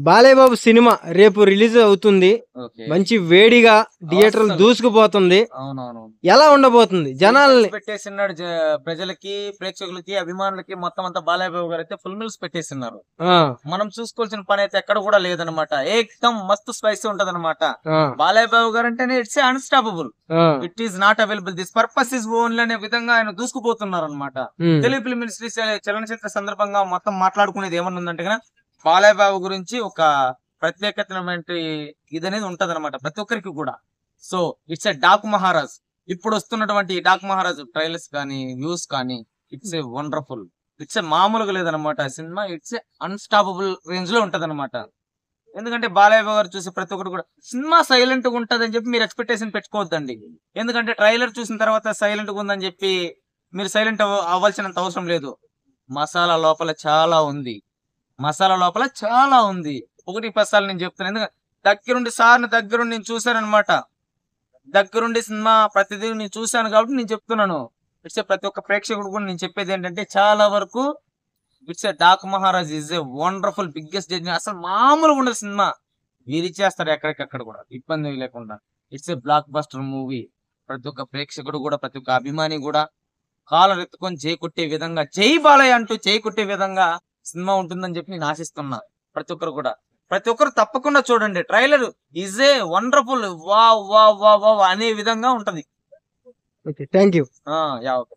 Balayya Babu cinema రేపు release అవుతుంది. Okay. మంచి వేడిగా థియేటర్లు అస్సలు. దూసుకుపోతుంది. అవునవును. ఎలా ఉండబోతుంది ఫుల్ జనాల్ని? మీల్స్ పెట్టేసిన్నాడు ప్రజలకి, ప్రేక్షకులకి, అభిమానులకి మొత్తం అంతా బాలయ్య బాబు గారు అయితే ఫుల్ మీల్స్ పెట్టేసిన్నారు. ఆ, మనం చూసుకోవాల్సిన పని అయితే ఎక్కడ కూడా లేదనమాట. ఏకదం మస్తు స్పైసీ ఉంటదన్నమాట. ఆ, బాలయ్య బాబు గారు అంటేనే ఇట్స్ అన్స్టాపబుల్. ఆ, it is not available. This purpose is only అనే విధంగా ఆయన దూసుకుపోతున్నారు అనమాట. ఉమ్, తెలుగు ఫిల్మ్ ఇండస్ట్రీ చలనచిత్ర సందర్భంగా మొత్తం మాట్లాడుకునేది ఏమన్నా ఉందంటే కనుక బాలయ్య బాబు గురించి ఒక ప్రత్యేకతమైన ఇది అనేది ఉంటది అనమాట ప్రతి ఒక్కరికి కూడా. So it's a Daaku Maharaaj. ఇప్పుడు వస్తున్నటువంటి ఈ డాక్ మహారాజ్ ట్రైలర్స్ కానీ వ్యూస్ కానీ it's a wonderful. It's a మామూలుగా లేదనమాట సినిమా. ఇట్స్ ఏ అన్స్టాపబుల్ రేంజ్ లో ఉంటది అనమాట. ఎందుకంటే బాలయ్య బాబు గారు చూసి ప్రతి ఒక్కరు కూడా సినిమా సైలెంట్ గా ఉంటది అని చెప్పి మీరు ఎక్స్పెక్టేషన్ పెట్టుకోవద్దండి. ఎందుకంటే ట్రైలర్ చూసిన తర్వాత సైలెంట్ గా ఉందని చెప్పి మీరు సైలెంట్ అవ్వాల్సినంత అవసరం లేదు. మసాలా లోపల చాలా ఉంది. మసాలా లోపల చాలా ఉంది. ఒకటి పసాలు నేను చెప్తాను. ఎందుకంటే దగ్గరుండి నేను చూశానమాట. దగ్గరుండి సినిమా ప్రతిదీ నేను చూశాను కాబట్టి నేను చెప్తున్నాను. ఇట్స్ ప్రతి ఒక్క ప్రేక్షకుడు కూడా నేను చెప్పేది ఏంటంటే చాలా వరకు it's a Daaku Maharaaj is a wonderful biggest judge. అసలు మామూలుగా ఉండదు సినిమా. వీరిచ్చేస్తారు ఎక్కడికక్కడ కూడా ఇబ్బంది లేకుండా. It's a blockbuster movie. ప్రతి ఒక్క ప్రేక్షకుడు కూడా ప్రతి ఒక్క అభిమాని కూడా కాలర్ ఎత్తుకొని చేయి కొట్టే విధంగా, జై బాలయ్య అంటూ చేయి కొట్టే విధంగా సినిమా ఉంటుందని చెప్పి నేను ఆశిస్తున్నా. ప్రతి ఒక్కరు తప్పకుండా చూడండి. Trailer is a wonderful. వా వా వా వా అనే విధంగా ఉంటది. Okay, thank you. Yeah okay.